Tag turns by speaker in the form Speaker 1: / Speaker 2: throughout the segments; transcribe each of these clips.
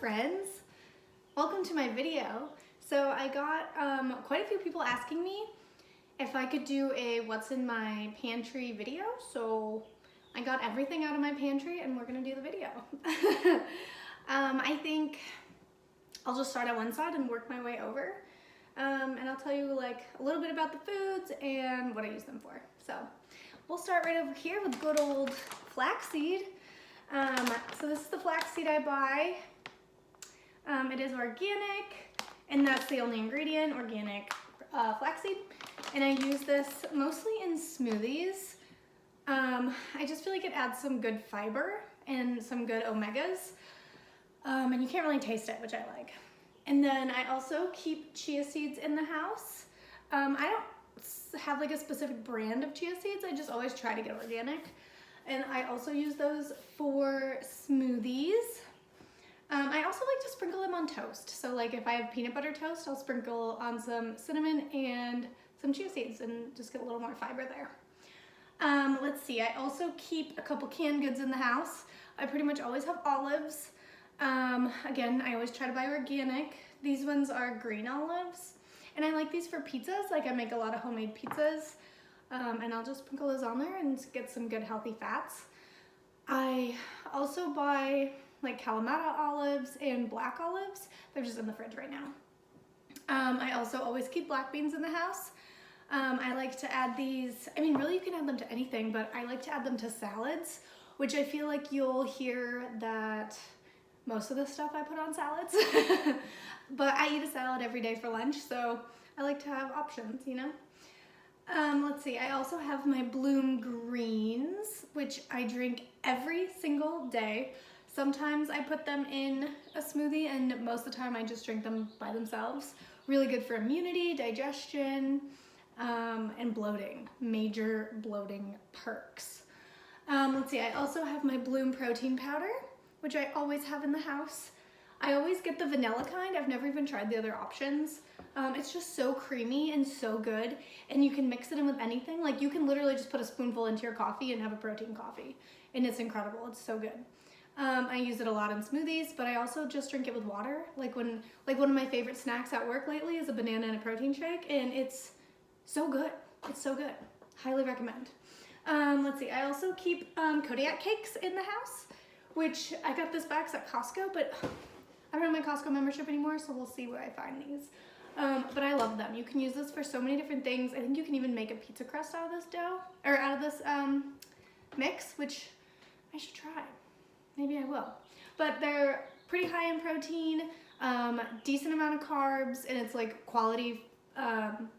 Speaker 1: friends. Welcome to my video. So I got quite a few people asking me if I could do a what's in my pantry video. So I got everything out of my pantry and we're gonna do the video. I think I'll just start at one side and work my way over. And I'll tell you like a little bit about the foods and what I use them for. So we'll start right over here with good old flaxseed. So this is the flaxseed I buy. It is organic, and that's the only ingredient, organic flaxseed. And I use this mostly in smoothies. I just feel like it adds some good fiber and some good omegas. And you can't really taste it, which I like. And then I also keep chia seeds in the house. I don't have like a specific brand of chia seeds. I just always try to get organic. And I also use those for smoothies. I also like to sprinkle them on toast. So like if I have peanut butter toast, I'll sprinkle on some cinnamon and some chia seeds and just get a little more fiber there. Let's see, I also keep a couple canned goods in the house. I pretty much always have olives. Again, I always try to buy organic. These ones are green olives. And I like these for pizzas. Like I make a lot of homemade pizzas. And I'll just sprinkle those on there and get some good healthy fats. I also buy like Kalamata olives and black olives. They're just in the fridge right now. I also always keep black beans in the house. I like to add these, I mean really you can add them to anything, but I like to add them to salads, which I feel like you'll hear that most of the stuff I put on salads. But I eat a salad every day for lunch, so I like to have options, you know? Let's see, I also have my Bloom greens, which I drink every single day. Sometimes I put them in a smoothie and most of the time I just drink them by themselves. Really good for immunity, digestion, and bloating, major bloating perks. Let's see, I also have my Bloom protein powder, which I always have in the house. I always get the vanilla kind. I've never even tried the other options. It's just so creamy and so good, and you can mix it in with anything. Like you can literally just put a spoonful into your coffee and have a protein coffee, and it's incredible. It's so good. I use it a lot in smoothies, but I also just drink it with water. Like one of my favorite snacks at work lately is a banana and a protein shake, and it's so good. It's so good. Highly recommend. Let's see, I also keep Kodiak cakes in the house, which I got this box at Costco, but I don't have my Costco membership anymore, so we'll see where I find these. But I love them. You can use this for so many different things. I think you can even make a pizza crust out of this dough, or out of this mix, which I should try. Maybe I will. But they're pretty high in protein, decent amount of carbs, and it's like quality,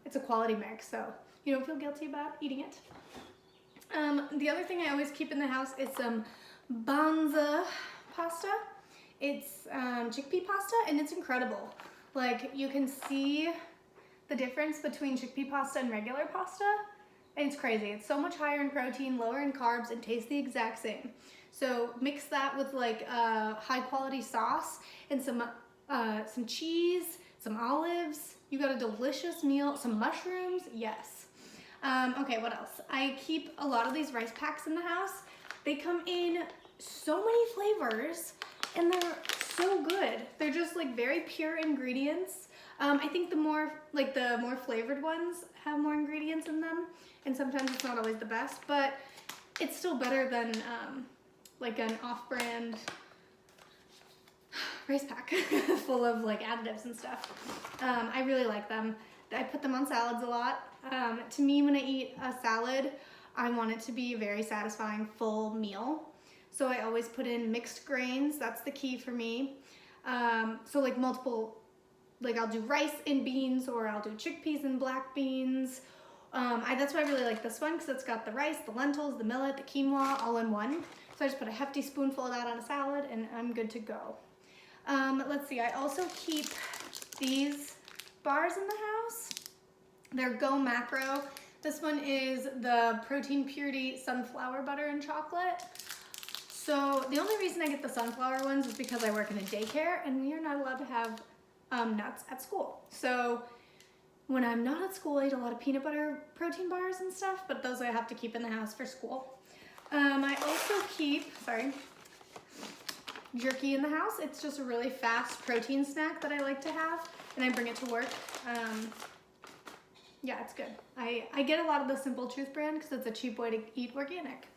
Speaker 1: it's a quality mix, so you don't feel guilty about eating it. The other thing I always keep in the house is some Banza pasta. It's chickpea pasta, and it's incredible. Like you can see the difference between chickpea pasta and regular pasta, and it's crazy. It's so much higher in protein, lower in carbs, and tastes the exact same. So mix that with like a high quality sauce and some cheese, some olives. You got a delicious meal, some mushrooms, yes. Okay, what else? I keep a lot of these rice packs in the house. They come in so many flavors and they're so good. They're just like very pure ingredients. I think the more flavored ones have more ingredients in them, and sometimes it's not always the best, but it's still better than like an off-brand rice pack full of like additives and stuff. I really like them. I put them on salads a lot. To me, when I eat a salad, I want it to be a very satisfying full meal. So I always put in mixed grains. That's the key for me. So like multiple, like I'll do rice and beans, or I'll do chickpeas and black beans. That's why I really like this one, because it's got the rice, the lentils, the millet, the quinoa all in one. So I just put a hefty spoonful of that on a salad and I'm good to go. Let's see, I also keep these bars in the house. They're Go Macro. This one is the protein purity sunflower butter and chocolate. So the only reason I get the sunflower ones is because I work in a daycare and we are not allowed to have nuts at school. So when I'm not at school, I eat a lot of peanut butter protein bars and stuff, but those I have to keep in the house for school. I also keep, jerky in the house. It's just a really fast protein snack that I like to have, and I bring it to work. Yeah, it's good. I get a lot of the Simple Truth brand because it's a cheap way to eat organic.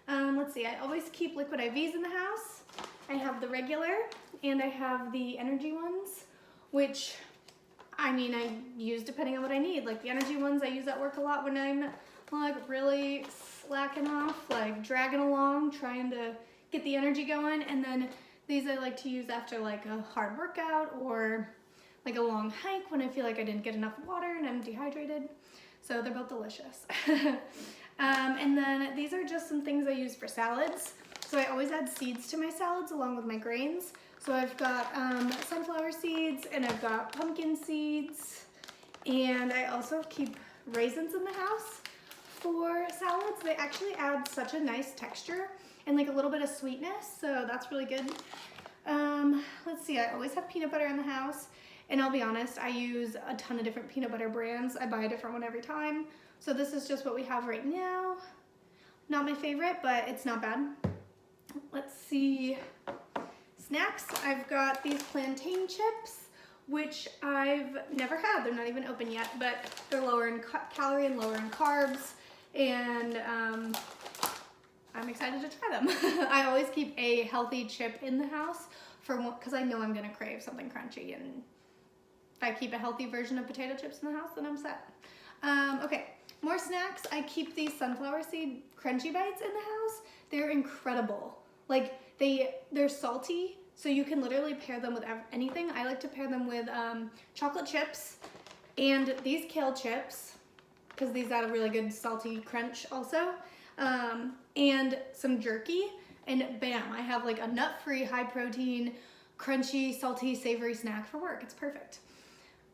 Speaker 1: Let's see, I always keep liquid IVs in the house. I have the regular and I have the energy ones, which I mean, I use depending on what I need. Like the energy ones I use at work a lot when I'm like really slacking off, like dragging along, trying to get the energy going. And then these I like to use after like a hard workout or like a long hike when I feel like I didn't get enough water and I'm dehydrated. So they're both delicious. And then these are just some things I use for salads. So I always add seeds to my salads along with my grains. So I've got sunflower seeds and I've got pumpkin seeds. And I also keep raisins in the house for salads. They actually add such a nice texture and like a little bit of sweetness. So that's really good. Let's see, I always have peanut butter in the house. And I'll be honest, I use a ton of different peanut butter brands. I buy a different one every time. So this is just what we have right now. Not my favorite, but it's not bad. Let's see. Snacks, I've got these plantain chips, which I've never had. They're not even open yet, but they're lower in calorie and lower in carbs. And I'm excited to try them. I always keep a healthy chip in the house because I know I'm gonna crave something crunchy, and if I keep a healthy version of potato chips in the house, then I'm set. Okay, more snacks. I keep these sunflower seed crunchy bites in the house. They're incredible. Like they're salty, so you can literally pair them with anything. I like to pair them with chocolate chips and these kale chips because these add a really good salty crunch also, and some jerky, and bam, I have like a nut-free, high-protein, crunchy, salty, savory snack for work. It's perfect.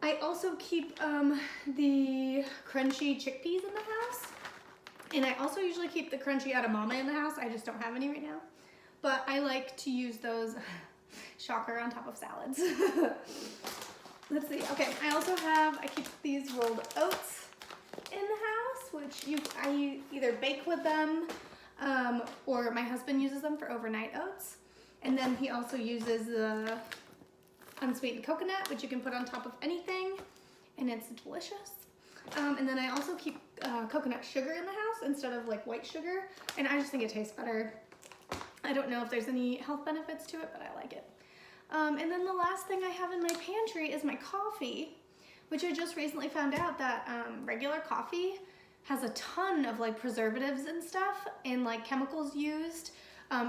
Speaker 1: I also keep the crunchy chickpeas in the house, and I also usually keep the crunchy edamame in the house. I just don't have any right now, but I like to use those, shocker, on top of salads. Let's see. Okay, I keep these rolled oats in the house, which I either bake with them, or my husband uses them for overnight oats, and then he also uses the unsweetened coconut, which you can put on top of anything, and it's delicious. And then I also keep coconut sugar in the house instead of like white sugar, and I just think it tastes better. I don't know if there's any health benefits to it, but I like it. And then the last thing I have in my pantry is my coffee, which I just recently found out that regular coffee has a ton of like preservatives and stuff and like chemicals used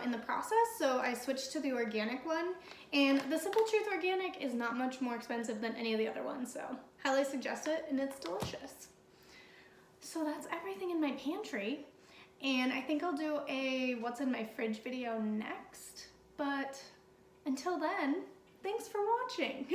Speaker 1: in the process, so I switched to the organic one, and the Simple Truth Organic is not much more expensive than any of the other ones, so highly suggest it, and it's delicious. So that's everything in my pantry, and I think I'll do a what's in my fridge video next, but until then, thanks for watching.